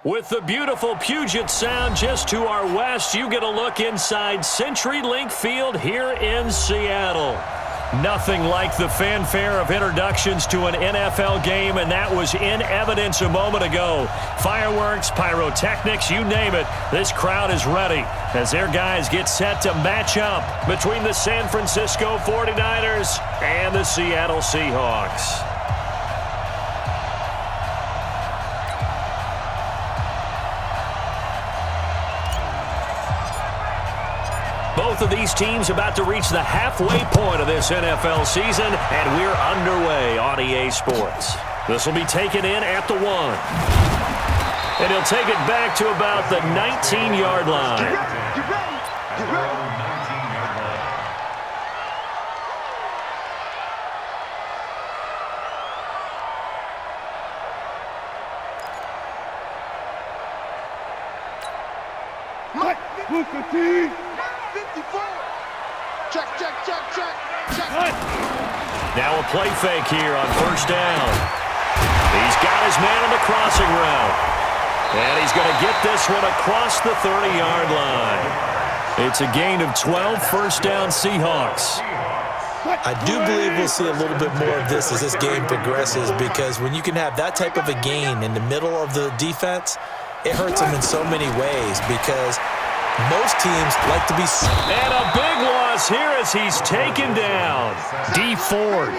With the beautiful Puget Sound just to our west, you get a look inside CenturyLink Field here in Seattle. Nothing like the fanfare of introductions to an NFL game, and that was in evidence a moment ago. Fireworks, pyrotechnics, you name it, this crowd is ready as their guys get set to match up between the San Francisco 49ers and the Seattle Seahawks. Both of these teams about to reach the halfway point of this NFL season, and we're underway on EA Sports. This will be taken in at the 1. And he'll take it back to about the 19-yard line. Get ready. Check. Now a play fake here on first down. He's got his man in the crossing route. And he's going to get this one across the 30-yard line. It's a gain of 12, first down Seahawks. I do believe we'll see a little bit more of this as this game progresses, because when you can have that type of a gain in the middle of the defense, it hurts them in so many ways, because most teams like to be... And a big loss here as he's taken down. Dee Ford.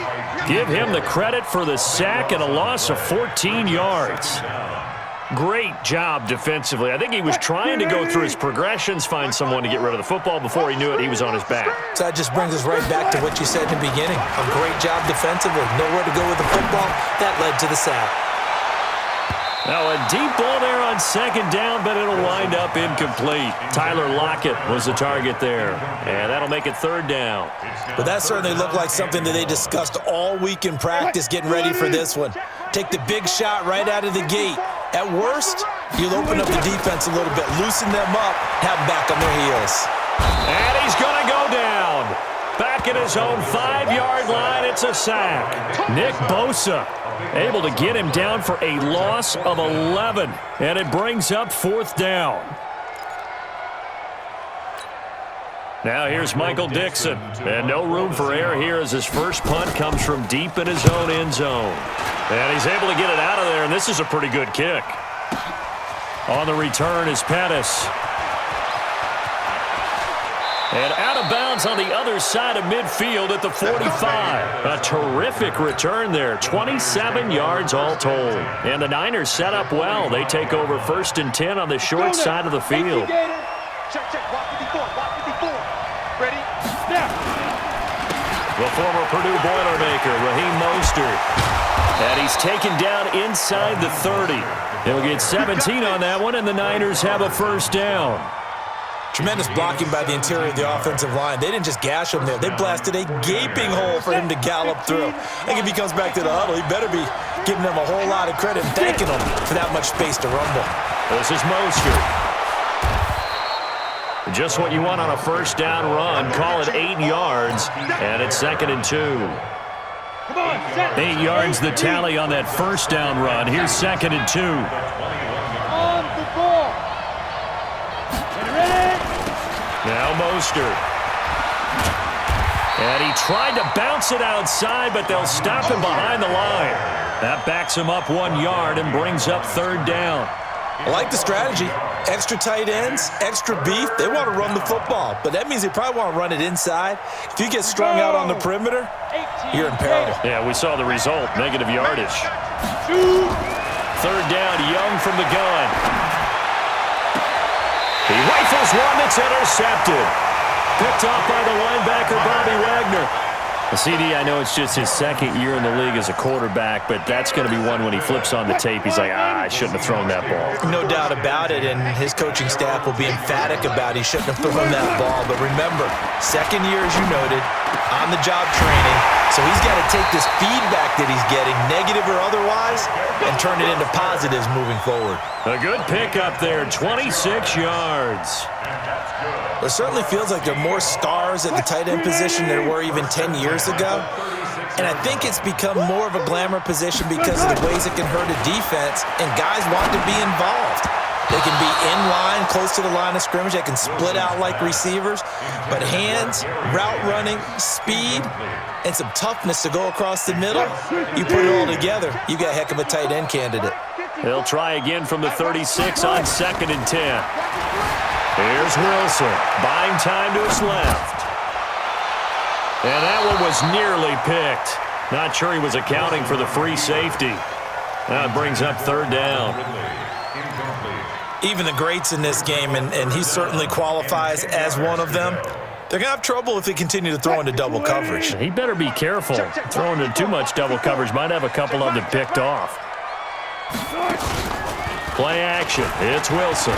Give him the credit for the sack and a loss of 14 yards. Great job defensively. I think he was trying to go through his progressions, find someone to get rid of the football. Before he knew it, he was on his back. So that just brings us right back to what you said in the beginning. A great job defensively. Nowhere to go with the football. That led to the sack. Now a deep ball there on second down, but it'll wind up incomplete. Tyler Lockett was the target there, and that'll make it third down. But that certainly looked like something that they discussed all week in practice, getting ready for this one. Take the big shot right out of the gate. At worst, you'll open up the defense a little bit, loosen them up, have them back on their heels. And he's going to go down. Back at his own 5-yard line, it's a sack. Nick Bosa able to get him down for a loss of 11, and it brings up fourth down. Now here's Michael Dixon, and no room for error here as his first punt comes from deep in his own end zone. And he's able to get it out of there, and this is a pretty good kick. On the return is Pettis. And out of bounds on the other side of midfield at the 45. A terrific return there, 27 yards all told. And the Niners set up well. They take over first and 10 on the short side of the field. Check. Block 54. Ready? Snap. The former Purdue Boilermaker, Raheem Mostert. And he's taken down inside the 30. He'll get 17 on that one, and the Niners have a first down. Tremendous blocking by the interior of the offensive line. They didn't just gash him there. They blasted a gaping hole for him to gallop through. I think if he comes back to the huddle, he better be giving them a whole lot of credit and thanking them for that much space to rumble. This is Mostert. Just what you want on a first down run. Call it 8 yards, and it's 2nd and 2. 8 yards the tally on that first down run. Here's 2nd and 2. On the ball. Now Mostert. And he tried to bounce it outside, but they'll stop him behind the line. That backs him up 1 yard and brings up third down. I like the strategy. Extra tight ends, extra beef. They want to run the football, but that means they probably want to run it inside. If you get strung out on the perimeter, you're in peril. Yeah, we saw the result, negative yardage. Third down, Young from the gun. He rifles one that's intercepted. Picked off by the linebacker, Bobby Wagner. CD, I know it's just his second year in the league as a quarterback, but that's going to be one when he flips on the tape. He's like, I shouldn't have thrown that ball. No doubt about it, and his coaching staff will be emphatic about he shouldn't have thrown that ball. But remember, second year, as you noted, on-the-job training, so he's got to take this feedback that he's getting, negative or otherwise, and turn it into positives moving forward. A good pickup there, 26 yards. It certainly feels like there are more stars at the tight end position than there were even 10 years ago. And I think it's become more of a glamour position because of the ways it can hurt a defense, and guys want to be involved. They can be in line, close to the line of scrimmage. They can split out like receivers. But hands, route running, speed, and some toughness to go across the middle, you put it all together, you got a heck of a tight end candidate. They'll try again from the 36 on 2nd and 10. Here's Wilson, buying time to his left. And that one was nearly picked. Not sure he was accounting for the free safety. That brings up 3rd down. Even the greats in this game, and he certainly qualifies as one of them, they're going to have trouble if they continue to throw into double coverage. He better be careful. Throwing into too much double coverage might have a couple of them picked off. Play action. It's Wilson.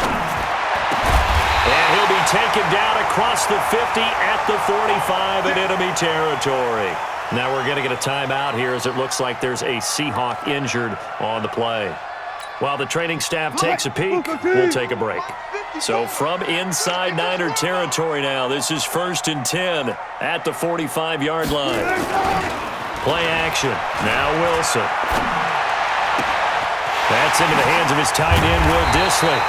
And he'll be taken down across the 50 at the 45 in enemy territory. Now we're going to get a timeout here as it looks like there's a Seahawk injured on the play. While the training staff takes a peek, we'll take a break. So from inside Niner territory now, this is 1st and 10 at the 45-yard line. Play action. Now Wilson. That's into the hands of his tight end, Will Dissly.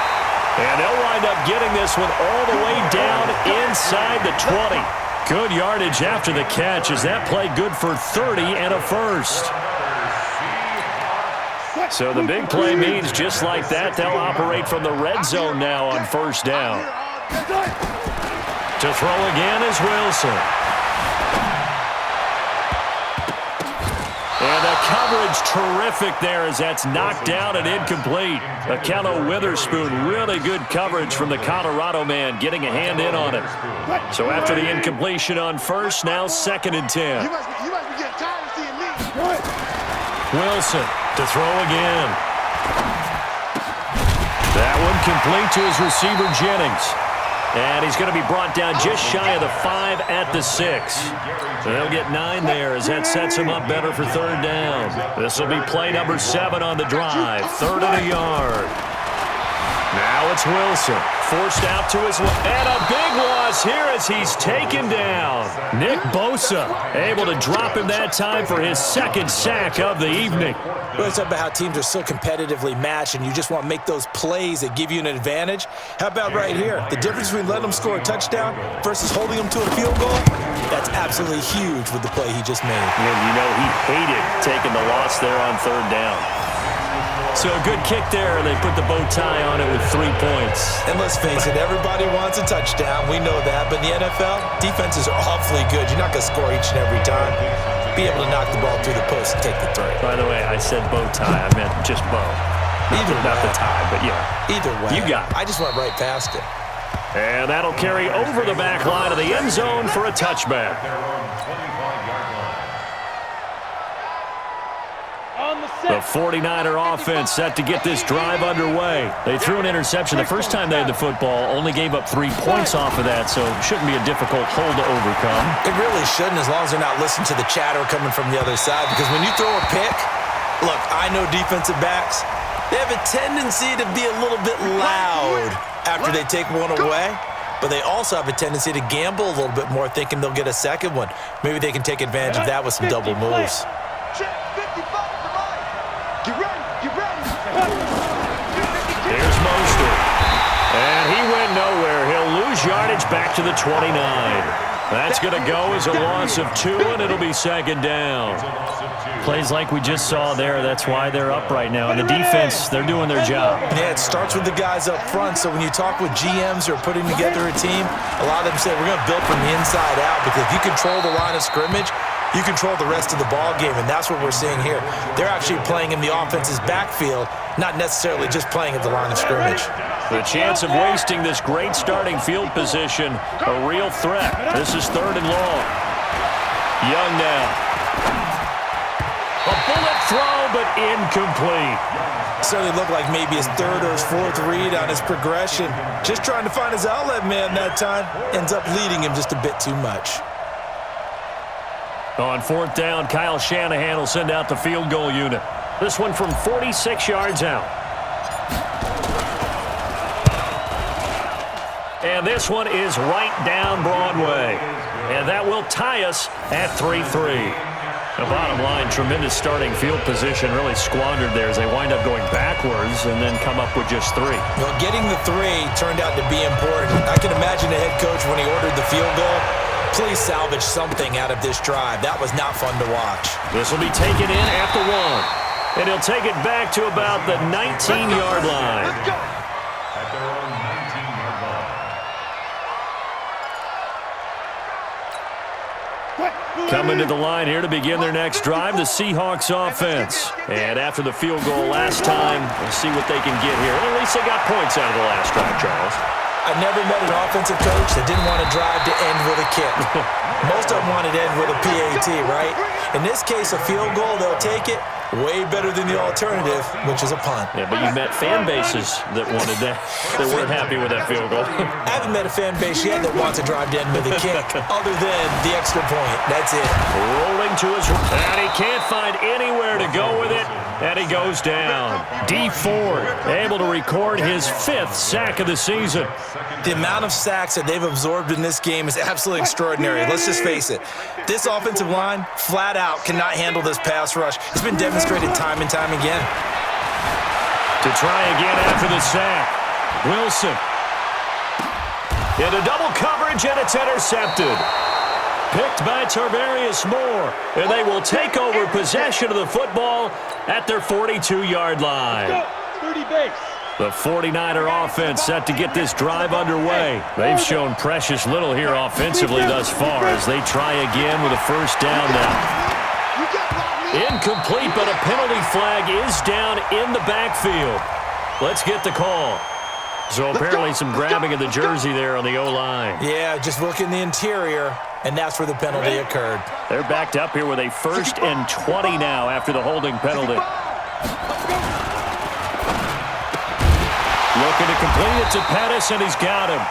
And they'll wind up getting this one all the way down inside the 20. Good yardage after the catch. Is that play good for 30 and a first? So the big play means just like that, they'll operate from the red zone now on 1st down. To throw again is Wilson. And the coverage terrific there as that's knocked down and incomplete. Akello Witherspoon, really good coverage from the Colorado man, getting a hand in on it. So after the incompletion on 1st, now 2nd and 10. You must be getting tired of seeing me. Wilson to throw again. That one complete to his receiver, Jennings. And he's going to be brought down just shy of the 5 at the 6. So they'll get 9 there as that sets him up better for 3rd down. This will be play number 7 on the drive. 3rd and a yard. Now it's Wilson. Forced out to his left. And a big loss here as he's taken down. Nick Bosa able to drop him that time for his 2nd sack of the evening. Well, it's about how teams are so competitively matched, and you just want to make those plays that give you an advantage. How about right here? The difference between letting them score a touchdown versus holding them to a field goal, that's absolutely huge with the play he just made. And you know he hated taking the loss there on 3rd down. So a good kick there, and they put the bow tie on it with 3 points. And let's face it, everybody wants a touchdown. We know that. But in the NFL, defenses are awfully good. You're not going to score each and every time. Be able to knock the ball through the post and take the throw. By the way, I said bow tie. I meant just bow. Not the tie, but yeah. Either way. You got it. I just went right past it. And that'll carry over the back line of the end zone for a touchback. The 49er offense set to get this drive underway. They threw an interception the first time they had the football, only gave up 3 points off of that, so it shouldn't be a difficult hole to overcome. It really shouldn't, as long as they're not listening to the chatter coming from the other side, because when you throw a pick, look, I know defensive backs, they have a tendency to be a little bit loud after they take one away, but they also have a tendency to gamble a little bit more, thinking they'll get a second one. Maybe they can take advantage of that with some double moves. Here's Mostert. And he went nowhere. He'll lose yardage back to the 29. That's going to go as a loss of 2, and it'll be 2nd down. Plays like we just saw there, that's why they're up right now. And the defense, they're doing their job. Yeah, it starts with the guys up front. So when you talk with GMs who are putting together a team, a lot of them say, we're going to build from the inside out, because if you control the line of scrimmage, you control the rest of the ball game, and that's what we're seeing here. They're actually playing in the offense's backfield, not necessarily just playing at the line of scrimmage. The chance of wasting this great starting field position, a real threat. This is 3rd and long. Young now. A bullet throw, but incomplete. Certainly looked like maybe his 3rd or his 4th read on his progression. Just trying to find his outlet man that time. Ends up leading him just a bit too much. On 4th down, Kyle Shanahan will send out the field goal unit. This one from 46 yards out. And this one is right down Broadway. And that will tie us at 3-3. The bottom line, tremendous starting field position, really squandered there as they wind up going backwards and then come up with just 3. Well, getting the 3 turned out to be important. I can imagine the head coach when he ordered the field goal. Please salvage something out of this drive. That was not fun to watch. This will be taken in at the 1. And he'll take it back to about the 19-yard line. Let's go. At their own 19-yard line. Coming to the line here to begin their next drive, the Seahawks offense. And after the field goal last time, we'll see what they can get here. At least they got points out of the last drive, Charles. I never met an offensive coach that didn't want to drive to end with a kick. Most of them wanted to end with a PAT, right? In this case, a field goal, they'll take it. Way better than the alternative, which is a punt. Yeah, but you met fan bases that wanted that, that weren't happy with that field goal. I haven't met a fan base yet that wants to drive to end with a kick, other than the extra point. That's it. Rolling to his right, and he can't find anywhere to go with it, and he goes down. Dee Ford able to record his 5th sack of the season. The amount of sacks that they've absorbed in this game is absolutely extraordinary. Let's just face it. This offensive line, flat out, cannot handle this pass rush. It's been demonstrated time and time again. To try again after the sack, Wilson. Into double coverage, and it's intercepted. Picked by Tarvarius Moore, and they will take over possession of the football at their 42-yard line. 30 base. The 49er offense set to get this drive underway. They've shown precious little here offensively thus far as they try again with a first down now. Incomplete, but a penalty flag is down in the backfield. Let's get the call. So apparently some grabbing of the jersey there on the O-line. Yeah, just look in the interior, and that's where the penalty occurred. They're backed up here with a 1st and 20 now after the holding penalty. Looking to complete it to Pettis, and he's got him.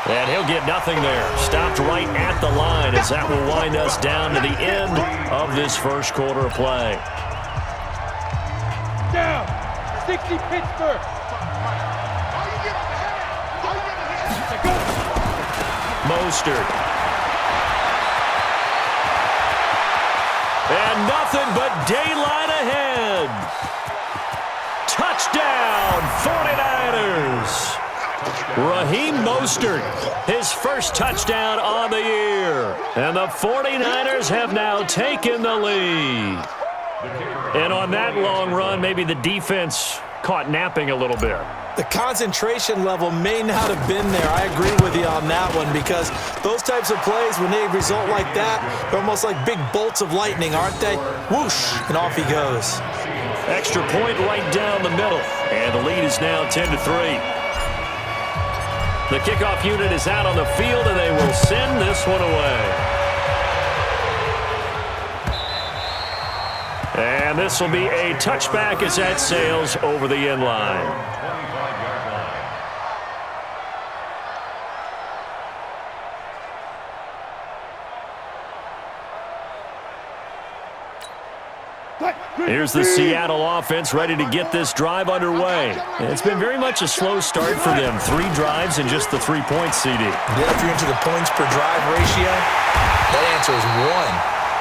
And he'll get nothing there. Stopped right at the line as that will wind us down to the end of this first quarter of play. Down. 60 Pittsburgh. Mostert. And nothing but daylight ahead. Touchdown, 49ers. Raheem Mostert, his first touchdown on the year. And the 49ers have now taken the lead. And on that long run, maybe the defense caught napping a little bit. The concentration level may not have been there. I agree with you on that one because those types of plays, when they result like that, they're almost like big bolts of lightning, aren't they? Whoosh, and off he goes. Extra point right down the middle. And the lead is now 10-3. The kickoff unit is out on the field, and they will send this one away. And this will be a touchback as that sails over the end line. Here's the Seattle offense ready to get this drive underway. It's been very much a slow start for them. 3 drives and just the 3 points, CD. Yeah, if you're into the points per drive ratio, that answer is 1.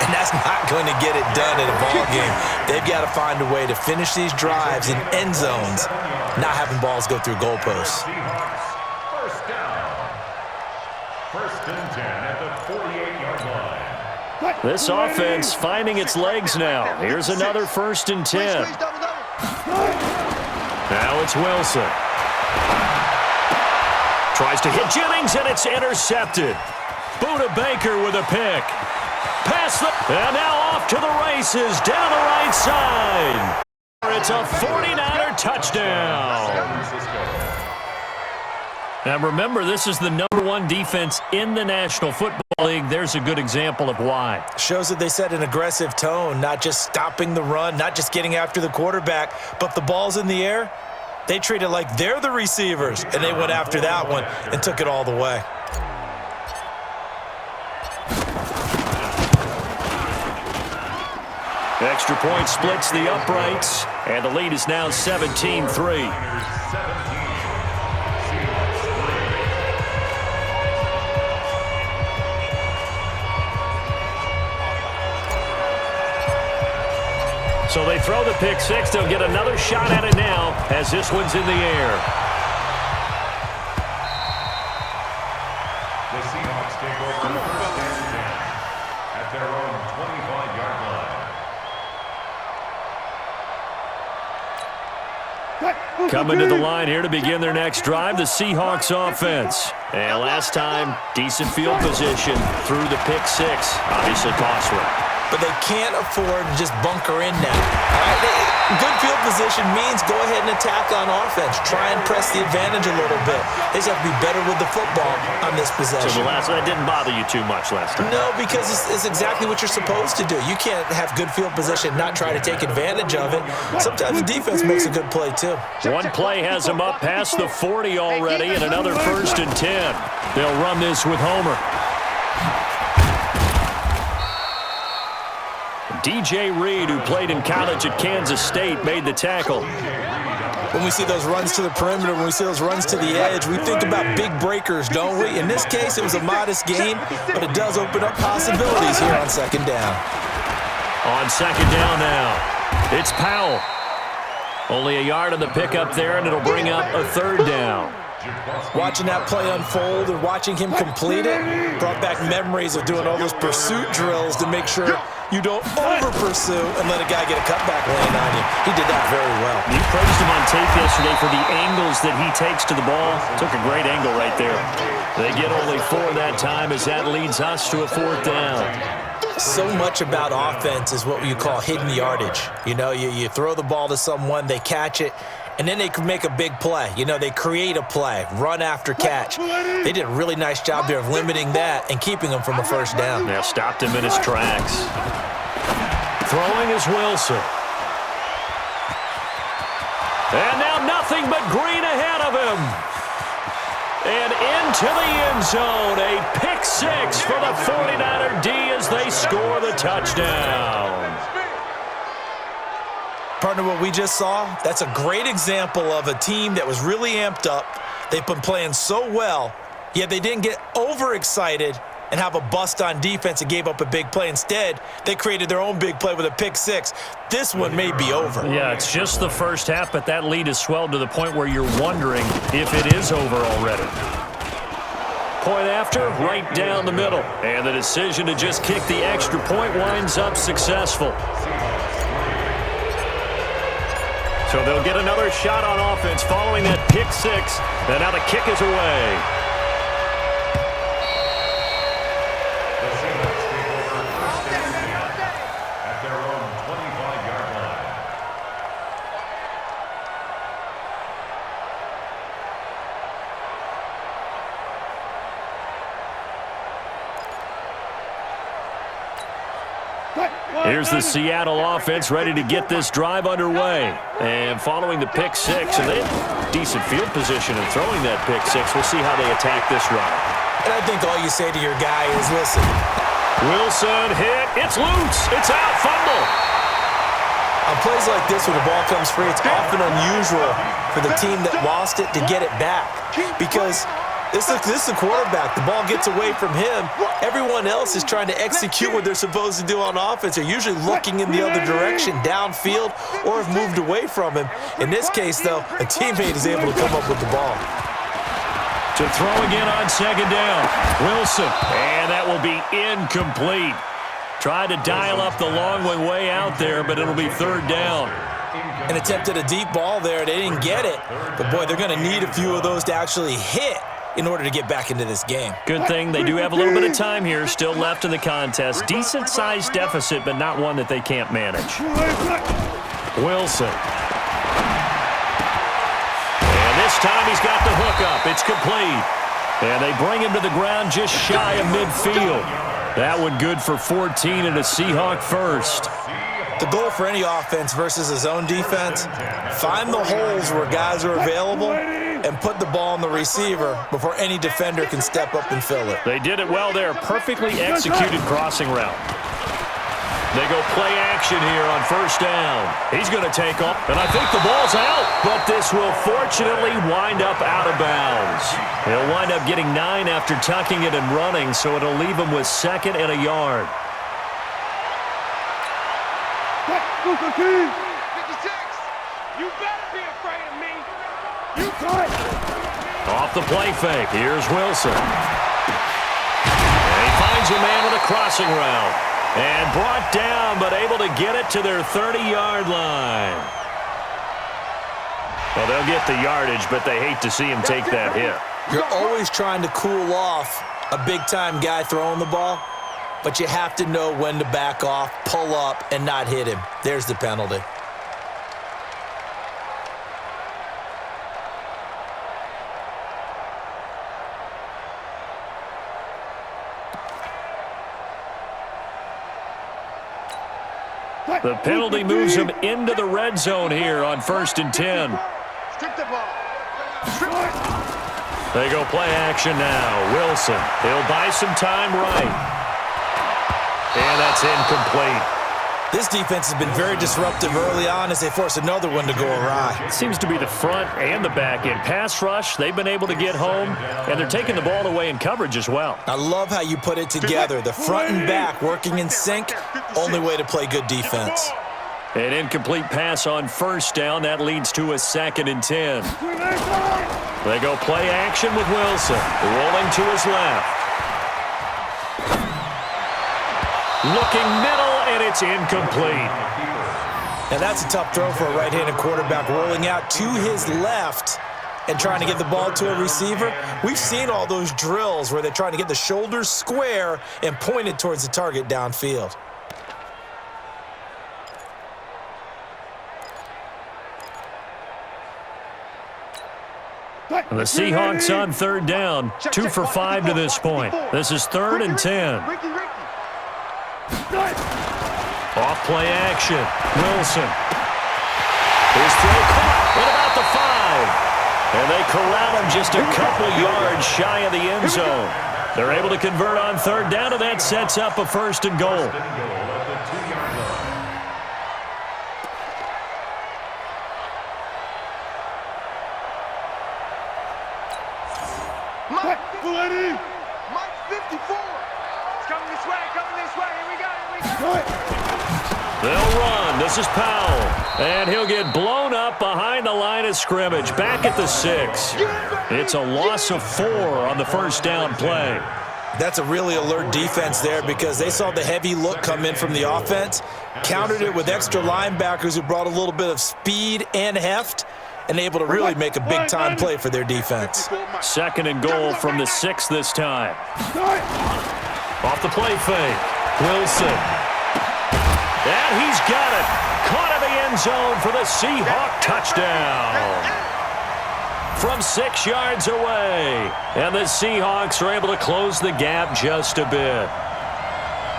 And that's not going to get it done in a ball game. They've got to find a way to finish these drives in end zones, not having balls go through goalposts. First down. 1st and 10 at the 48-yard line. This offense finding its legs now. Here's another 1st and 10. Now it's Wilson. Tries to hit Jennings, and it's intercepted. Buda Baker with a pick. Pass the... And now off to the races down the right side. It's a 49er touchdown. Now remember, this is the #1 defense in the National Football League. There's a good example of why. Shows that they set an aggressive tone, not just stopping the run, not just getting after the quarterback, but the ball's in the air. They treat it like they're the receivers, and they went after that one and took it all the way. Extra point splits the uprights, and the lead is now 17-3. So they throw the pick six. They'll get another shot at it now as this one's in the air. The Seahawks take over first and 10 at their own 25-yard line. Coming to the line here to begin their next drive, the Seahawks offense. And last time, decent field position through the pick six. Obviously costly. But they can't afford to just bunker in now. All right? Good field position means go ahead and attack on offense. Try and press the advantage a little bit. They just have to be better with the football on this possession. So that didn't bother you too much last time? No, because it's exactly what you're supposed to do. You can't have good field position, not try to take advantage of it. Sometimes the defense makes a good play, too. One play has them up past the 40 already, and another 1st and 10. They'll run this with Homer. DJ Reed, who played in college at Kansas State, made the tackle. When we see those runs to the perimeter, when we see those runs to the edge, we think about big breakers, don't we? In this case, it was a modest gain, but it does open up possibilities here on second down. On second down now, it's Powell. Only a yard on the pickup there, and it'll bring up a 3rd down. Watching that play unfold and watching him complete it brought back memories of doing all those pursuit drills to make sure you don't over-pursue and let a guy get a cutback laying on you. He did that very well. You praised him on tape yesterday for the angles that he takes to the ball. Took a great angle right there. They get only 4 that time as that leads us to a 4th down. So much about offense is what you call hidden yardage. You know, you throw the ball to someone, they catch it, and then they can make a big play. You know, they create a play, run after catch. They did a really nice job there of limiting that and keeping him from a 1st down. Now stopped him in his tracks. Throwing is Wilson. And now nothing but green ahead of him. And into the end zone, a pick six for the 49er D as they score the touchdown. Partner, what we just saw, that's a great example of a team that was really amped up. They've been playing so well, yet they didn't get overexcited and have a bust on defense and gave up a big play. Instead, they created their own big play with a pick six. This one may be over. Yeah, it's just the first half, but that lead has swelled to the point where you're wondering if it is over already. Point after, right down the middle. And the decision to just kick the extra point winds up successful. So they'll get another shot on offense following that pick six. And now the kick is away. The Seahawks take over first and 10 at their own 25-yard line. Here's the Seattle offense ready to get this drive underway. And following the pick six, and they have decent field position in throwing that pick six. We'll see how they attack this run. And I think all you say to your guy is, listen. Wilson hit. It's loose. It's out. Fumble. On plays like this where the ball comes free, it's often unusual for the team that lost it to get it back. Because this is the quarterback. The ball gets away from him. Everyone else is trying to execute what they're supposed to do on offense. They're usually looking in the other direction, downfield, or have moved away from him. In this case, though, a teammate is able to come up with the ball. To throw again on second down. Wilson. And that will be incomplete. Tried to dial up the long way out there, but it'll be 3rd down. An attempt at a deep ball there. They didn't get it. But, boy, they're going to need a few of those to actually hit in order to get back into this game. Good thing they do have a little bit of time here still left in the contest. Decent-sized deficit, but not one that they can't manage. Wilson. And this time he's got the hook up. It's complete. And they bring him to the ground just shy of midfield. That one good for 14 and a Seahawk first. The goal for any offense versus a zone defense, find the holes where guys are available and put the ball on the receiver before any defender can step up and fill it. They did it well there. Perfectly executed crossing route. They go play action here on 1st down. He's going to take off, and I think the ball's out, but this will fortunately wind up out of bounds. He'll wind up getting 9 after tucking it and running, so it'll leave him with 2nd and a yard. You better be afraid of me. You cut. Off the play fake, here's Wilson. And he finds a man with a crossing route. And brought down, but able to get it to their 30-yard line. Well, they'll get the yardage, but they hate to see him take that hit. You're always trying to cool off a big-time guy throwing the ball, but you have to know when to back off, pull up, and not hit him. There's the penalty. The penalty moves him into the red zone here on 1st and 10. They go play action now. Wilson, he'll buy some time right. And that's incomplete. This defense has been very disruptive early on as they force another one to go awry. It seems to be the front and the back end. Pass rush, they've been able to get home, and they're taking the ball away in coverage as well. I love how you put it together. The front and back working in sync, only way to play good defense. An incomplete pass on 1st down. That leads to a 2nd and 10. They go play action with Wilson, rolling to his left. Looking middle, and it's incomplete. And that's a tough throw for a right-handed quarterback, rolling out to his left and trying to get the ball to a receiver. We've seen all those drills where they're trying to get the shoulders square and pointed towards the target downfield. The Seahawks on 3rd down, 2 for 5 to this point. This is 3rd and 10. Off play action. Wilson. His throw caught at about the 5. And they corral him just a couple yards shy of the end zone. They're able to convert on 3rd down, and that sets up a 1st and goal. Mike 54. It's coming this way, Here we go. They'll run. This is Powell. And he'll get blown up behind the line of scrimmage. Back at the 6. It's a loss of 4 on the 1st down play. That's a really alert defense there because they saw the heavy look come in from the offense, countered it with extra linebackers who brought a little bit of speed and heft, and able to really make a big-time play for their defense. 2nd and goal from the 6 this time. Off the play fake. Wilson. And he's got it. Caught in the end zone for the Seahawk touchdown. From 6 yards away. And the Seahawks are able to close the gap just a bit.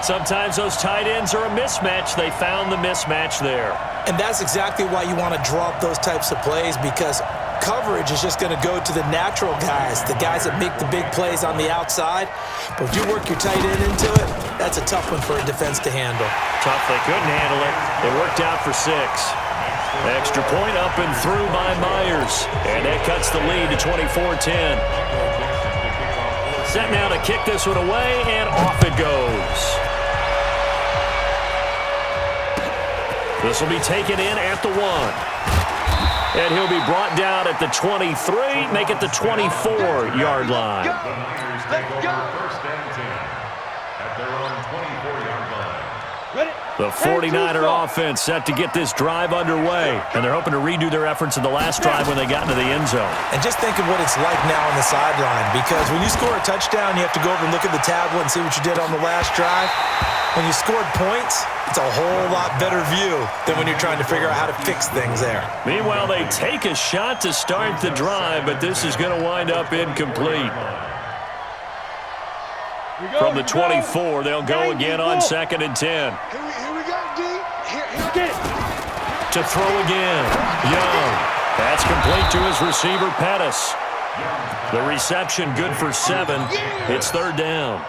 Sometimes those tight ends are a mismatch. They found the mismatch there. And that's exactly why you want to draw up those types of plays, because coverage is just going to go to the natural guys, the guys that make the big plays on the outside. But if you work your tight end into it, that's a tough one for a defense to handle. Tough. They couldn't handle it. It worked out for 6. Extra point up and through by Myers. And that cuts the lead to 24-10. Set now to kick this one away, and off it goes. This will be taken in at the 1. And he'll be brought down at the 23, make it the 24-yard line. Let's go. 1st and 10 at their own 24-yard line. Ready? The 49er offense set to get this drive underway, and they're hoping to redo their efforts in the last drive when they got into the end zone. And just think of what it's like now on the sideline, because when you score a touchdown, you have to go over and look at the tablet and see what you did on the last drive. When you scored points, it's a whole lot better view than when you're trying to figure out how to fix things there. Meanwhile, they take a shot to start the drive, but this is going to wind up incomplete. From the 24, they'll go again on 2nd and 10. Here we go, D. Here. To throw again. Young. That's complete to his receiver, Pettis. The reception good for 7. It's 3rd down.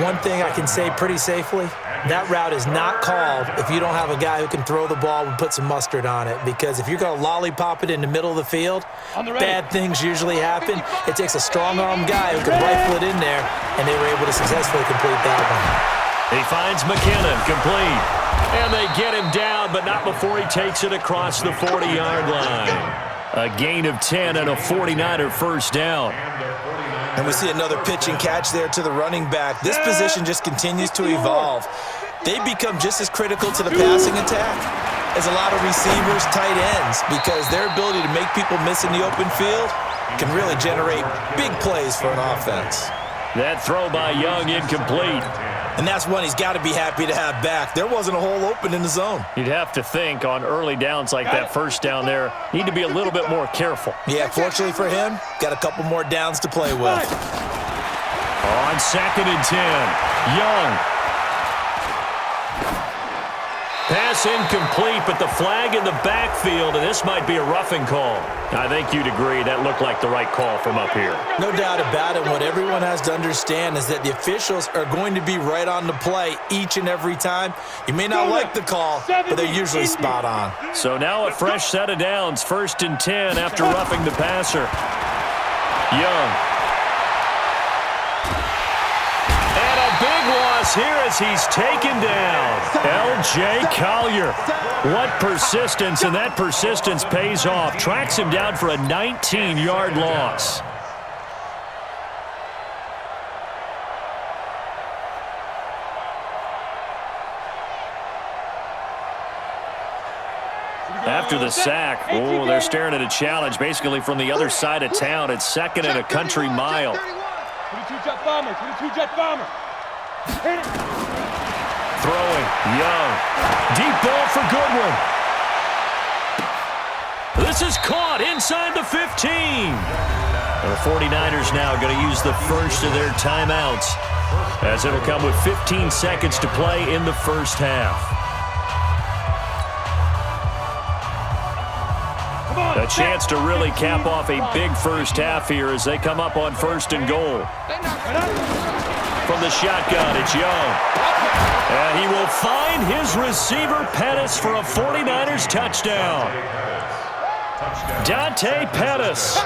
One thing I can say pretty safely, that route is not called if you don't have a guy who can throw the ball and put some mustard on it. Because if you're going to lollipop it in the middle of the field, bad things usually happen. It takes a strong-arm guy who can rifle it in there, and they were able to successfully complete that one. He finds McKinnon, complete. And they get him down, but not before he takes it across the 40-yard line. A gain of 10 and a 49er first down. And we see another pitch and catch there to the running back. This position just continues to evolve. They become just as critical to the passing attack as a lot of receivers, tight ends, because their ability to make people miss in the open field can really generate big plays for an offense. That throw by Young incomplete. And that's one he's got to be happy to have back. There wasn't a hole open in the zone. You'd have to think on early downs like that first down there, need to be a little bit more careful. Yeah, fortunately for him, got a couple more downs to play with. On 2nd and 10, Young. Pass incomplete, but the flag in the backfield, and this might be a roughing call. I think you'd agree that looked like the right call from up here. No doubt about it. What everyone has to understand is that the officials are going to be right on the play each and every time. You may not like the call, but they're usually spot on. So now a fresh set of downs, 1st and 10 after roughing the passer. Young. Big loss here as he's taken down. L.J. Collier. What persistence, and that persistence pays off. Tracks him down for a 19-yard loss. After the sack, they're staring at a challenge basically from the other side of town. It's 2nd and a country mile. 22-jet bomber, 22-jet bomber. Throwing, Young. Deep ball for Goodwin. This is caught inside the 15. And the 49ers now going to use the first of their timeouts, as it'll come with 15 seconds to play in the first half. A chance to really cap off a big first half here as they come up on 1st and goal. From the shotgun, it's Young. And he will find his receiver, Pettis, for a 49ers touchdown. Dante Pettis,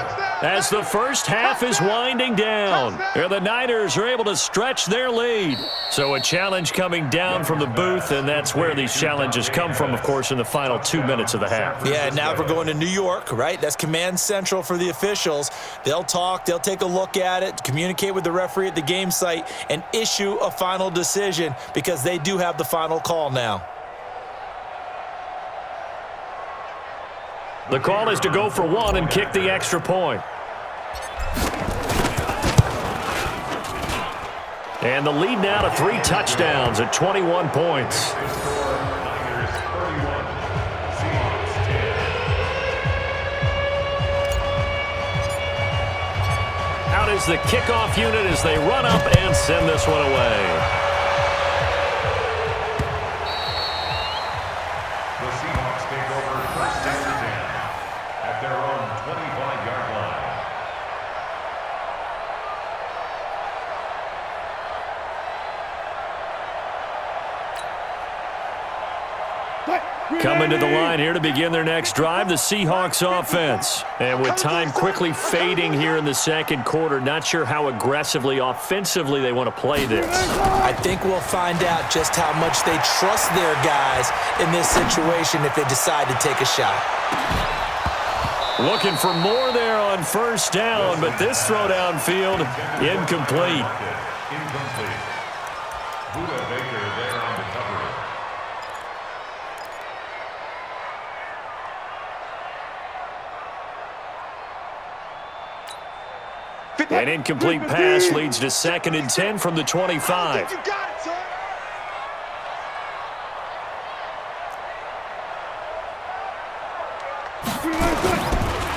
as the first half is winding down. And the Niners are able to stretch their lead. So a challenge coming down from the booth, and that's where these challenges come from, of course, in the final 2 minutes of the half. Yeah, now we're going to New York, right? That's command central for the officials. They'll talk, they'll take a look at it, communicate with the referee at the game site, and issue a final decision because they do have the final call now. The call is to go for one and kick the extra point. And the lead now to 3 touchdowns at 21 points. Out is the kickoff unit as they run up and send this one away. The Seahawks take over 1st and 10 at their own 25-yard line. Coming to the line here to begin their next drive, the Seahawks offense. And with time quickly fading here in the second quarter, not sure how aggressively, offensively they want to play this. I think we'll find out just how much they trust their guys in this situation if they decide to take a shot. Looking for more there on 1st down, but this throw downfield, incomplete. Incomplete. Buda Baker there on the cover. An incomplete pass leads to 2nd and 10 from the 25. You got it, son.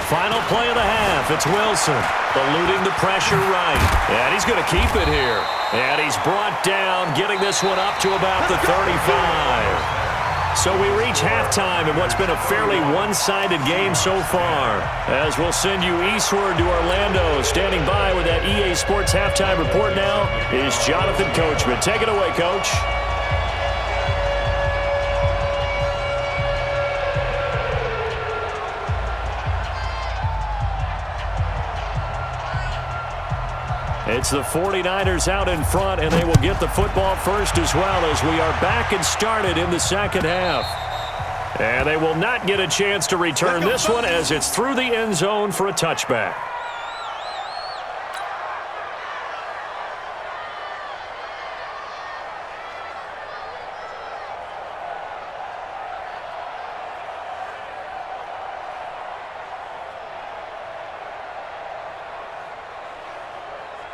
Final play of the half. It's Wilson eluding the pressure right. And he's going to keep it here. And he's brought down, getting this one up to about the 35. So we reach halftime in what's been a fairly one-sided game so far. As we'll send you eastward to Orlando. Standing by with that EA Sports Halftime Report now is Jonathan Coachman. Take it away, Coach. It's the 49ers out in front, and they will get the football first as well as we are back and started in the second half. And they will not get a chance to return this one as it's through the end zone for a touchback.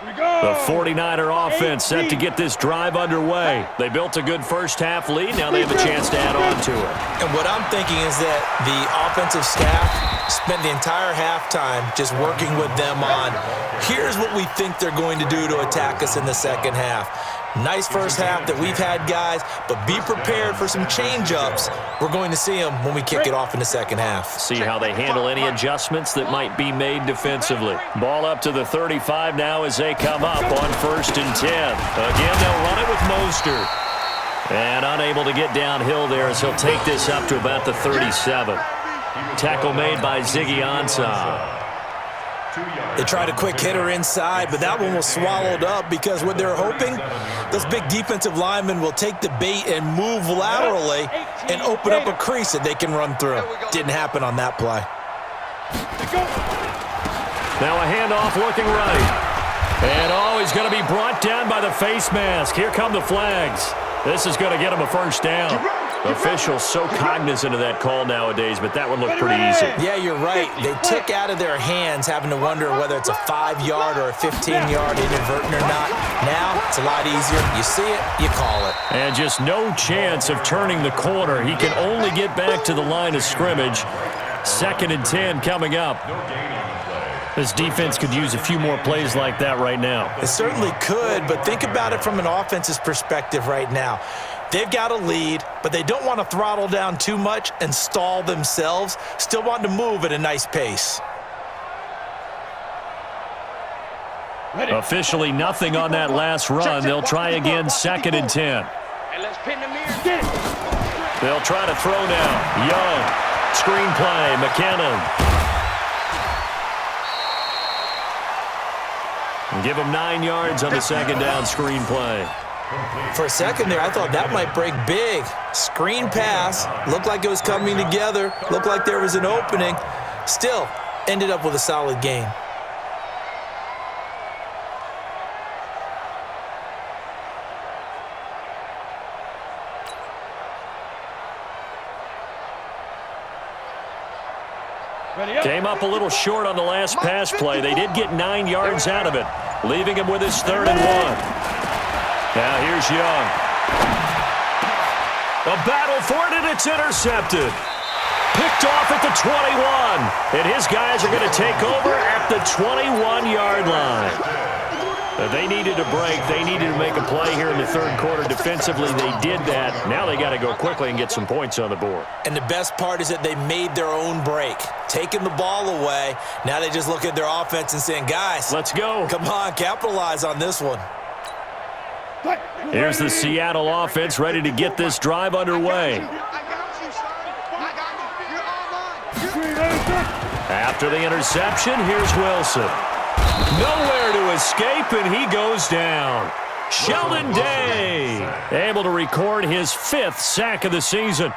The 49er offense set to get this drive underway. They built a good first half lead. Now they have a chance to add on to it. And what I'm thinking is that the offensive staff spent the entire halftime just working with them on, here's what we think they're going to do to attack us in the second half. Nice first half that we've had, guys, but be prepared for some change-ups. We're going to see them when we kick it off in the second half. See how they handle any adjustments that might be made defensively. Ball up to the 35 now as they come up on 1st and 10. Again, they'll run it with Mostert. And unable to get downhill there as he'll take this up to about the 37. Tackle made by Ziggy Ansah. They tried a quick hitter inside, but that one was swallowed up because what they're hoping, those big defensive linemen will take the bait and move laterally and open up a crease that they can run through. Didn't happen on that play. Now a handoff looking right. And he's going to be brought down by the face mask. Here come the flags. This is going to get him a first down. Officials so cognizant of that call nowadays, but that one looked pretty easy. Yeah, you're right. They took out of their hands having to wonder whether it's a 5-yard or a 15-yard inadvertent or not. Now, it's a lot easier. You see it, you call it. And just no chance of turning the corner. He can only get back to the line of scrimmage. 2nd and 10 coming up. This defense could use a few more plays like that right now. It certainly could, but think about it from an offense's perspective right now. They've got a lead, but they don't want to throttle down too much and stall themselves. Still want to move at a nice pace. Officially nothing on that last run. They'll try again 2nd and 10. They'll try to throw now. Young. Screenplay. McKinnon. Give him 9 yards on the 2nd down screenplay. For a second there, I thought that might break big. Screen pass. Looked like it was coming together. Looked like there was an opening. Still, ended up with a solid gain. Came up a little short on the last pass play. They did get 9 yards out of it, leaving him with his 3rd and 1. Now here's Young. A battle for it, and it's intercepted. Picked off at the 21. And his guys are going to take over at the 21-yard line. They needed a break. They needed to make a play here in the 3rd quarter. Defensively, they did that. Now they got to go quickly and get some points on the board. And the best part is that they made their own break. Taking the ball away. Now they just look at their offense and saying, guys, let's go. Come on, capitalize on this one. Here's the Seattle offense ready to get this drive underway. After the interception, here's Wilson. Nowhere to escape, and he goes down. Sheldon Day able to record his 5th sack of the season.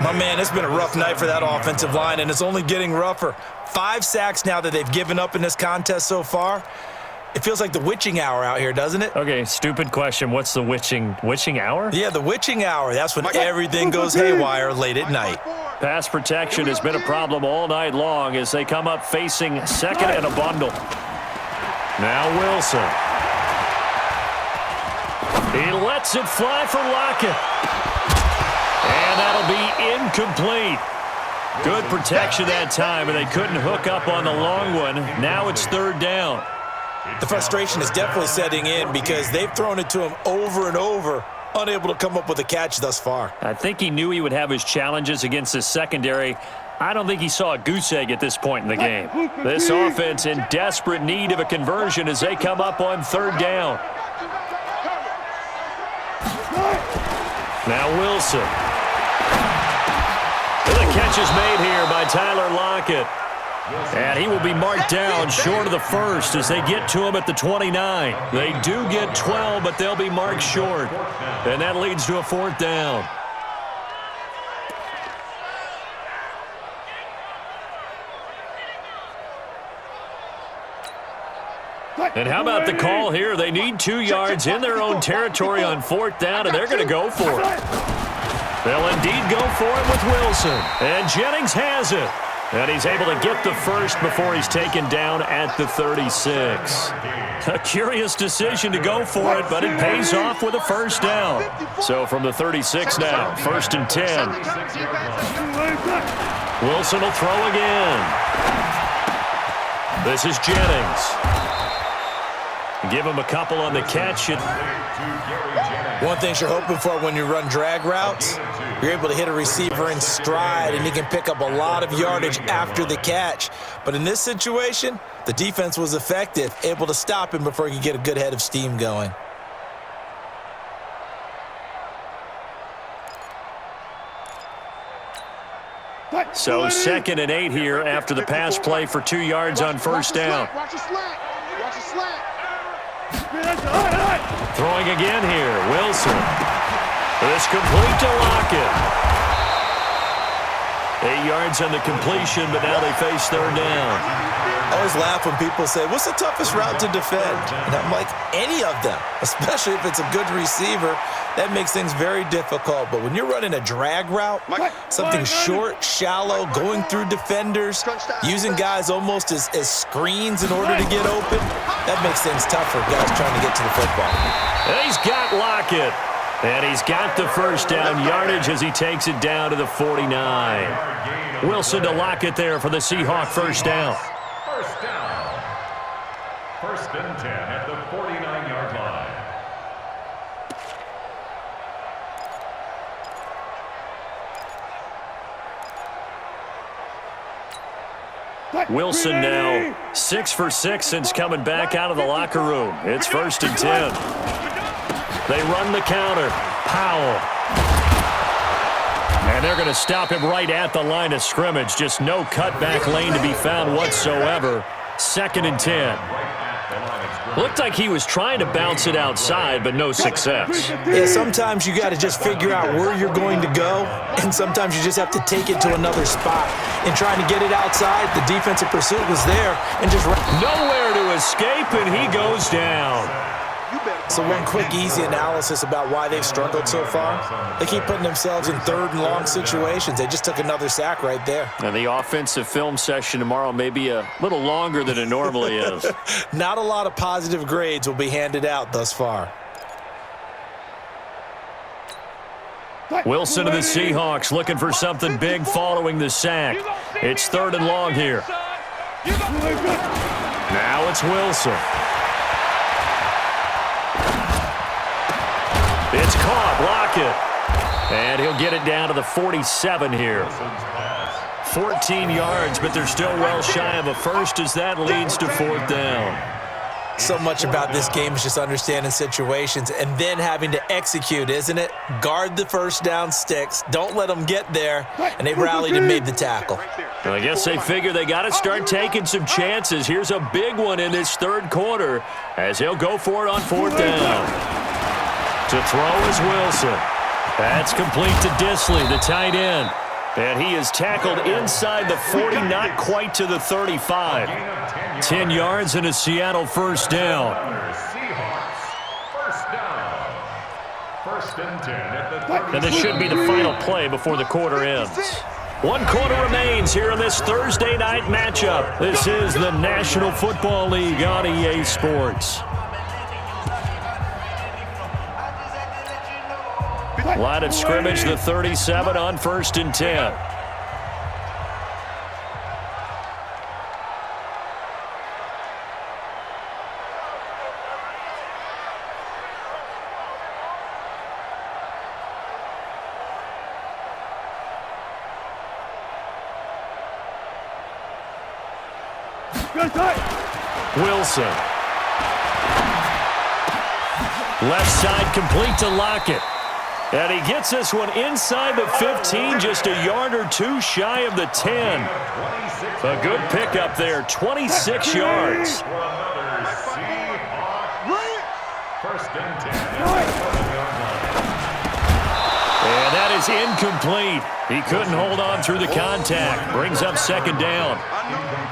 My man, it's been a rough night for that offensive line, and it's only getting rougher. 5 sacks now that they've given up in this contest so far. It feels like the witching hour out here, doesn't it? Okay, stupid question. What's the witching hour? Yeah, the witching hour. That's when everything goes haywire late at night. Pass protection has been a problem all night long as they come up facing 2nd and a bundle. Now Wilson. He lets it fly for Lockett. And that'll be incomplete. Good protection that time, and they couldn't hook up on the long one. Now it's 3rd down. The frustration is definitely setting in because they've thrown it to him over and over, unable to come up with a catch thus far. I think he knew he would have his challenges against his secondary. I don't think he saw a goose egg at this point in the game. This offense in desperate need of a conversion as they come up on 3rd down. Now Wilson. The catch is made here by Tyler Lockett. And he will be marked down short of the first as they get to him at the 29. They do get 12, but they'll be marked short. And that leads to a 4th down. And how about the call here? They need 2 yards in their own territory on 4th down, and they're going to go for it. They'll indeed go for it with Wilson. And Jennings has it. And he's able to get the first before he's taken down at the 36. A curious decision to go for it, but it pays off with a 1st down. So from the 36 now, 1st and 10. Wilson will throw again. This is Jennings. Give him a couple on the catch. One thing you're hoping for when you run drag routes, you're able to hit a receiver in stride, and he can pick up a lot of yardage after the catch. But in this situation, the defense was effective, able to stop him before he could get a good head of steam going. So 2nd and 8 here after the pass play for 2 yards on 1st down. Watch the slant. Watch the slant. Throwing again here, Wilson. This complete to Lockett. 8 yards on the completion, but now they face 3rd down. I always laugh when people say, what's the toughest route to defend? And I'm like, any of them, especially if it's a good receiver. That makes things very difficult. But when you're running a drag route, something short, shallow, going through defenders, using guys almost as screens in order to get open, that makes things tough for guys trying to get to the football. And he's got Lockett. And he's got the 1st down yardage as he takes it down to the 49. Wilson to Lockett there for the Seahawk 1st down. 1st down. 1st and 10 at the 49-yard line. Wilson now 6 for 6 since coming back out of the locker room. It's 1st and 10. They run the counter. Powell. And they're going to stop him right at the line of scrimmage. Just no cutback lane to be found whatsoever. 2nd and 10. Looked like he was trying to bounce it outside, but no success. Yeah, sometimes you got to just figure out where you're going to go, and sometimes you just have to take it to another spot. In trying to get it outside, the defensive pursuit was there, and just nowhere to escape, and he goes down. So one quick, easy analysis about why they've struggled so far. They keep putting themselves in 3rd and long situations. They just took another sack right there. And the offensive film session tomorrow may be a little longer than it normally is. Not a lot of positive grades will be handed out thus far. Wilson to the Seahawks looking for something big following the sack. It's 3rd and long here. Now it's Wilson. It's caught, Lockett. And he'll get it down to the 47 here. 14 yards, but they're still well shy of a first as that leads to 4th down. So much about this game is just understanding situations and then having to execute, isn't it? Guard the 1st down sticks. Don't let them get there. And they rallied and made the tackle. Well, I guess they figure they got to start taking some chances. Here's a big one in this 3rd quarter as he'll go for it on 4th down. To throw is Wilson. That's complete to Disley, the tight end. And he is tackled inside the 40, not quite to the 35. 10 yards and a Seattle 1st down. And this should be the final play before the quarter ends. 1 quarter remains here in this Thursday night matchup. This is the National Football League on EA Sports. Line of scrimmage, the 37 on 1st and 10. Wilson. Left side complete to Lockett. And he gets this one inside the 15, just a yard or two shy of the 10. A good pickup there, 26 yards. First and 10. And that is incomplete. He couldn't hold on through the contact. Brings up second down.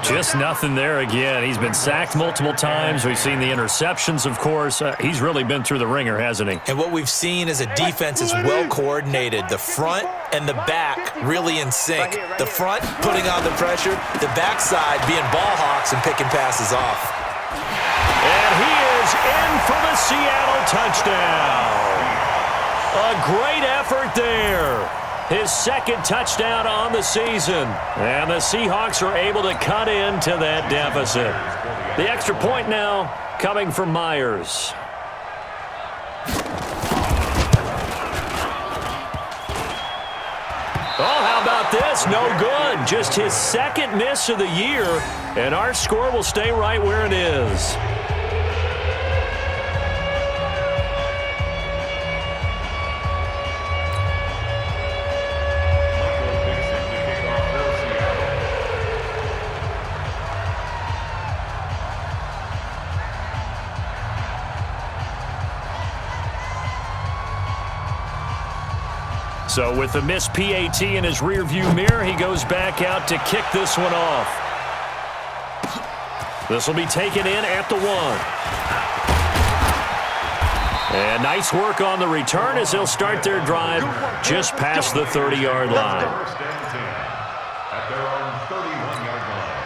Just nothing there again. He's been sacked multiple times. We've seen the interceptions, of course. He's really been through the ringer, hasn't he? And what we've seen is a defense is well coordinated. The front and the back really in sync. The front putting on the pressure, the backside being ball hawks and picking passes off. And he is in for the Seattle touchdown. A great effort there. His second touchdown on the season. And the Seahawks are able to cut into that deficit. The extra point now coming from Myers. Oh, how about this? No good. Just his second miss of the year. And our score will stay right where it is. So with the missed PAT in his rearview mirror, he goes back out to kick this one off. This will be taken in at the 1. And nice work on the return as they'll start their drive just past the 30-yard line. First and 10 at their own 31-yard line.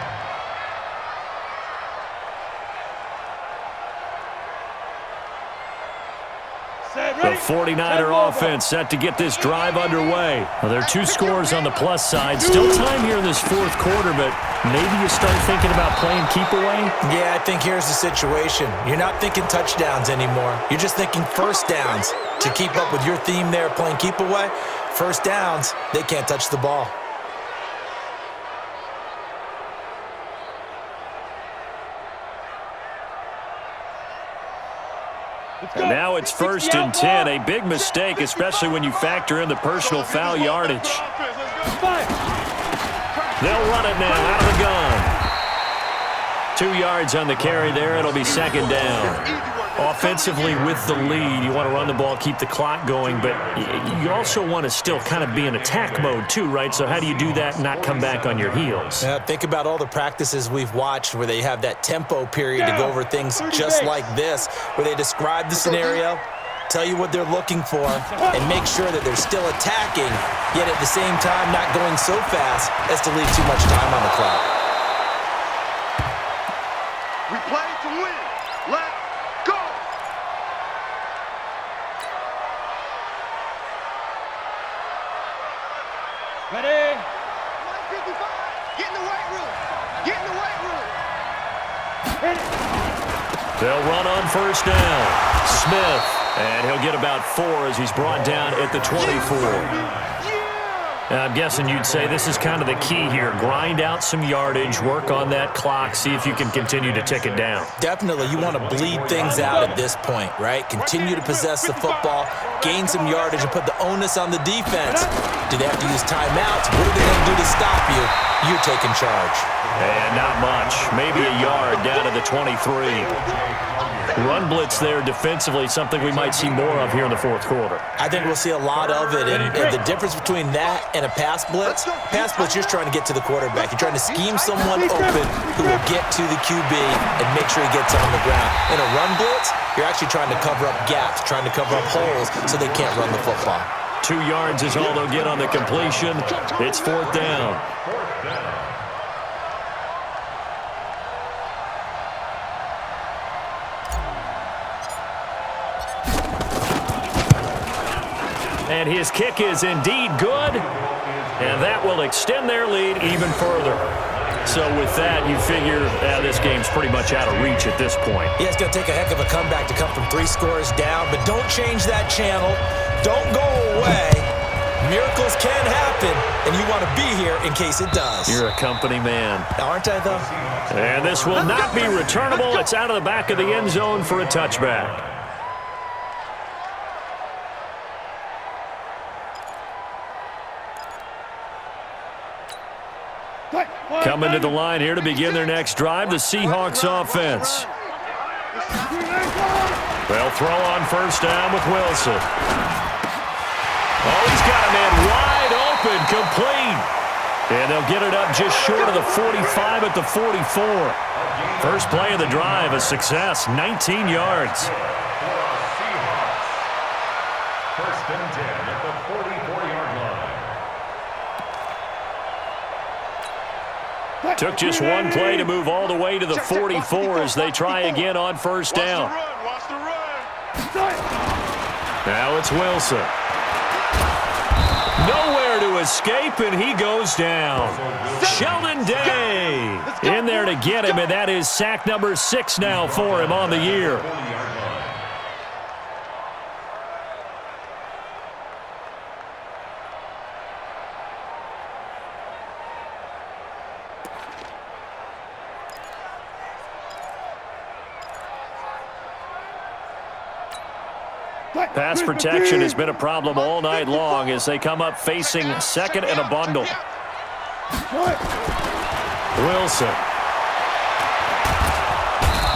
The 49er offense set to get this drive underway. Well, there are 2 scores on the plus side. Still time here in this fourth quarter, but maybe you start thinking about playing keep away? Yeah, I think here's the situation. You're not thinking touchdowns anymore. You're just thinking first downs. To keep up with your theme there, playing keep away, first downs, they can't touch the ball. And now it's first and 10. A big mistake, especially when you factor in the personal foul yardage. They'll run it now out of the gun. 2 yards on the carry there. It'll be second down. Offensively with the lead, you want to run the ball, keep the clock going, but you also want to still kind of be in attack mode too, right? So how do you do that and not come back on your heels? Yeah, think about all the practices we've watched where they have that tempo period to go over things just like this, where they describe the scenario, tell you what they're looking for, and make sure that they're still attacking, yet at the same time not going so fast as to leave too much time on the clock. We play to win. Let's go. Ready? 155. Get in the weight room. Get in the weight room. Hit it. They'll run on first down. Smith, and he'll get about 4 as he's brought down at the 24. I'm guessing you'd say this is kind of the key here. Grind out some yardage, work on that clock, see if you can continue to tick it down. Definitely, you want to bleed things out at this point, right? Continue to possess the football, gain some yardage, and put the onus on the defense. Do they have to use timeouts? What are they going to do to stop you? You're taking charge. And not much. Maybe a yard down to the 23. Run blitz there defensively, something we might see more of here in the fourth quarter. I think we'll see a lot of it, and the difference between that and a pass blitz, you're just trying to get to the quarterback. You're trying to scheme someone open who will get to the QB and make sure he gets on the ground. In a run blitz, you're actually trying to cover up gaps, trying to cover up holes so they can't run the football. 2 yards is all they'll get on the completion. It's fourth down. And his kick is indeed good, and that will extend their lead even further. So with that, you figure this game's pretty much out of reach at this point. Yeah, it's going to take a heck of a comeback to come from 3 scores down, but don't change that channel. Don't go away. Miracles can happen, and you want to be here in case it does. You're a company man. Aren't I, though? And this will not be returnable. It's out of the back of the end zone for a touchback. Coming to the line here to begin their next drive, the Seahawks offense. They'll throw on first down with Wilson. Oh, he's got a man wide open, complete. And they'll get it up just short of the 45 at the 44. First play of the drive, a success, 19 yards. First and 10 at the 44-yard line. Took just one play to move all the way to the 44 as they try again on first down. Watch the run. Now it's Wilson. Nowhere to escape, and he goes down. Sheldon Day in there to get him, and that is sack number 6 now for him on the year. Pass protection has been a problem all night long as they come up facing second and a bundle. Wilson.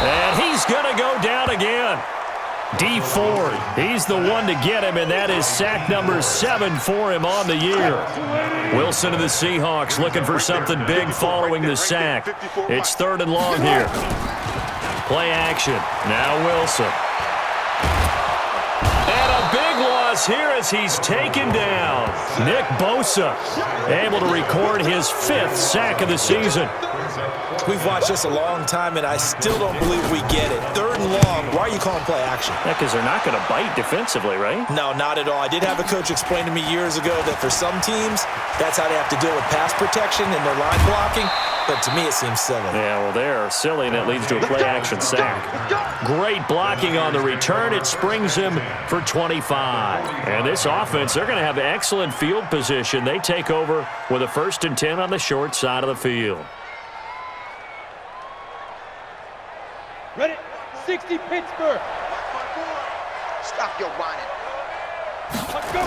And he's going to go down again. D Ford, he's the one to get him, and that is sack number 7 for him on the year. Wilson and the Seahawks looking for something big following the sack. It's 3rd and long here. Play action. Now Wilson. And a big loss here as he's taken down. Nick Bosa able to record his 5th sack of the season. We've watched this a long time, and I still don't believe we get it. 3rd and long. Why are you calling play action? Yeah, because they're not going to bite defensively, right? No, not at all. I did have a coach explain to me years ago that for some teams, that's how they have to deal with pass protection and their line blocking. But to me, it seems silly. Yeah, well, they're silly, and it leads to a play-action sack. Great blocking on the return. It springs him for 25. And this offense, they're going to have excellent field position. They take over with a 1st and 10 on the short side of the field. Ready? 60 Pittsburgh. Stop your whining. Let's go.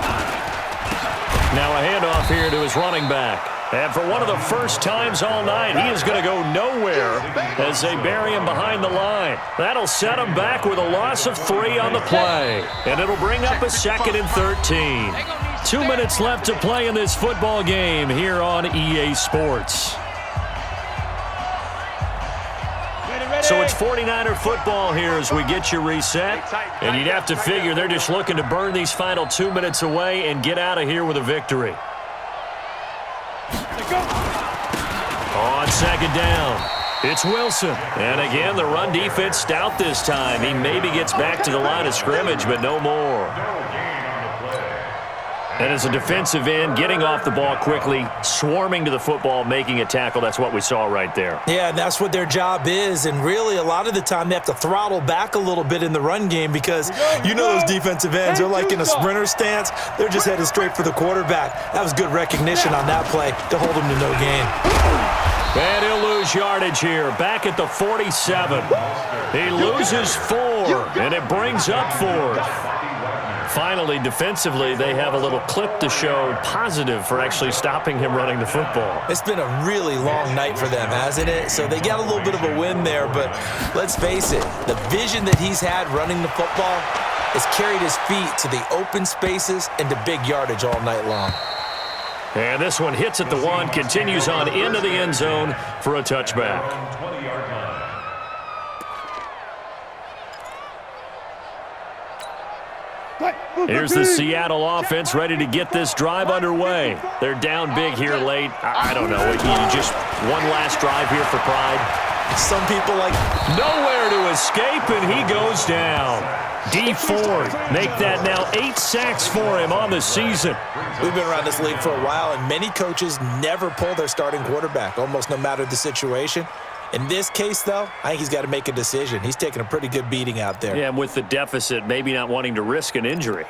Now a handoff here to his running back. And for one of the first times all night, he is going to go nowhere as they bury him behind the line. That'll set him back with a loss of 3 on the play. And it'll bring up a 2nd and 13. 2 minutes left to play in this football game here on EA Sports. So it's 49er football here as we get you reset. And you'd have to figure they're just looking to burn these final 2 minutes away and get out of here with a victory. On 2nd down, it's Wilson. And again, the run defense stout this time. He maybe gets back to the line of scrimmage, but no more. And as a defensive end, getting off the ball quickly, swarming to the football, making a tackle, that's what we saw right there. Yeah, and that's what their job is. And really, a lot of the time, they have to throttle back a little bit in the run game because you know those defensive ends are like in a sprinter stance. They're just headed straight for the quarterback. That was good recognition on that play to hold him to no gain. And he'll lose yardage here, back at the 47. He loses 4, and it brings up 4th. Finally, defensively, they have a little clip to show positive for actually stopping him running the football. It's been a really long night for them, hasn't it? So they got a little bit of a win there, but let's face it, the vision that he's had running the football has carried his feet to the open spaces and to big yardage all night long. And this one hits at the 1, continues on into the end zone for a touchback. 20-yard line. Here's the Seattle offense ready to get this drive underway. They're down big here late. I don't know. You just one last drive here for pride. Some people like nowhere to escape, and he goes down. D Ford make that now 8 sacks for him on the season. We've been around this league for a while, and many coaches never pull their starting quarterback, almost no matter the situation. In this case, though, I think he's got to make a decision. He's taking a pretty good beating out there. Yeah, and with the deficit, maybe not wanting to risk an injury.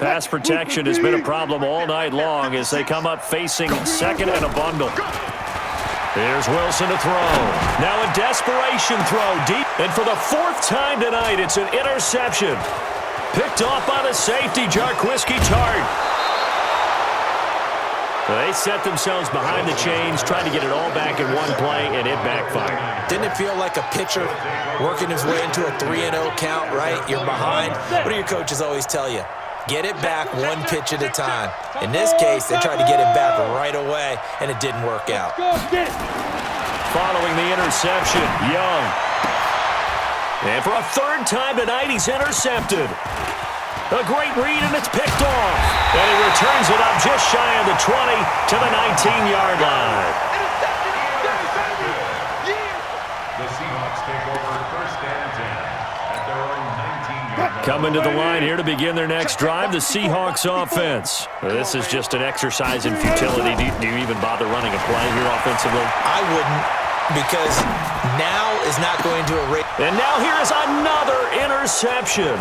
Pass protection has been a problem all night long as they come up facing second and a bundle. Here's Wilson to throw. Now a desperation throw deep. And for the 4th time tonight, it's an interception. Picked off by the safety, Jarquiski Tart. They set themselves behind the chains, tried to get it all back in one play, and it backfired. Didn't it feel like a pitcher working his way into a 3-0 count, right? You're behind. What do your coaches always tell you? Get it back one pitch at a time. In this case, they tried to get it back right away, and it didn't work out. Following the interception, Young. And for a third time tonight, he's intercepted. A great read, and it's picked off. And he returns it up just shy of the 20 to the 19-yard line. The Seahawks take over first and 10 at their own 19-yard line. Coming to the line here to begin their next drive, the Seahawks offense. This is just an exercise in futility. Do you even bother running a play here offensively? I wouldn't, because now is not going to erase. And now here is another interception.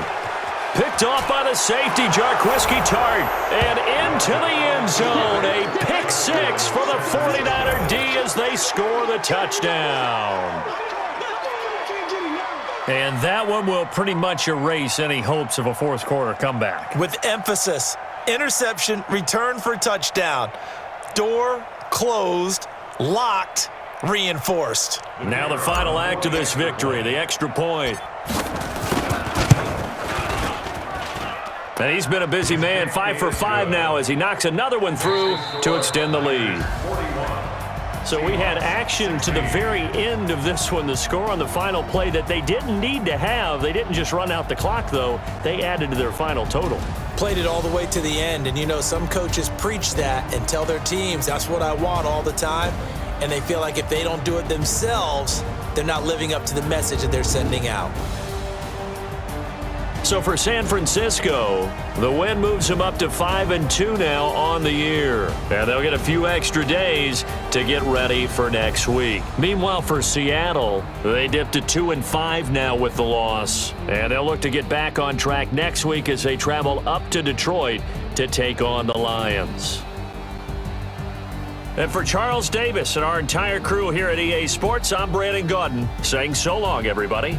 Picked off by the safety, Jarquiski Tart, and into the end zone. A pick six for the 49er D as they score the touchdown. And that one will pretty much erase any hopes of a fourth quarter comeback. With emphasis, interception, return for touchdown. Door closed, locked, reinforced. Now the final act of this victory, the extra point. And he's been a busy man, 5 for 5 now as he knocks another one through to extend the lead. So we had action to the very end of this one, the score on the final play that they didn't need to have. They didn't just run out the clock, though. They added to their final total. Played it all the way to the end, and you know some coaches preach that and tell their teams, that's what I want all the time, and they feel like if they don't do it themselves, they're not living up to the message that they're sending out. So for San Francisco, the win moves them up to 5-2 now on the year. And they'll get a few extra days to get ready for next week. Meanwhile, for Seattle, they dipped to 2-5 now with the loss. And they'll look to get back on track next week as they travel up to Detroit to take on the Lions. And for Charles Davis and our entire crew here at EA Sports, I'm Brandon Gaudin saying so long, everybody.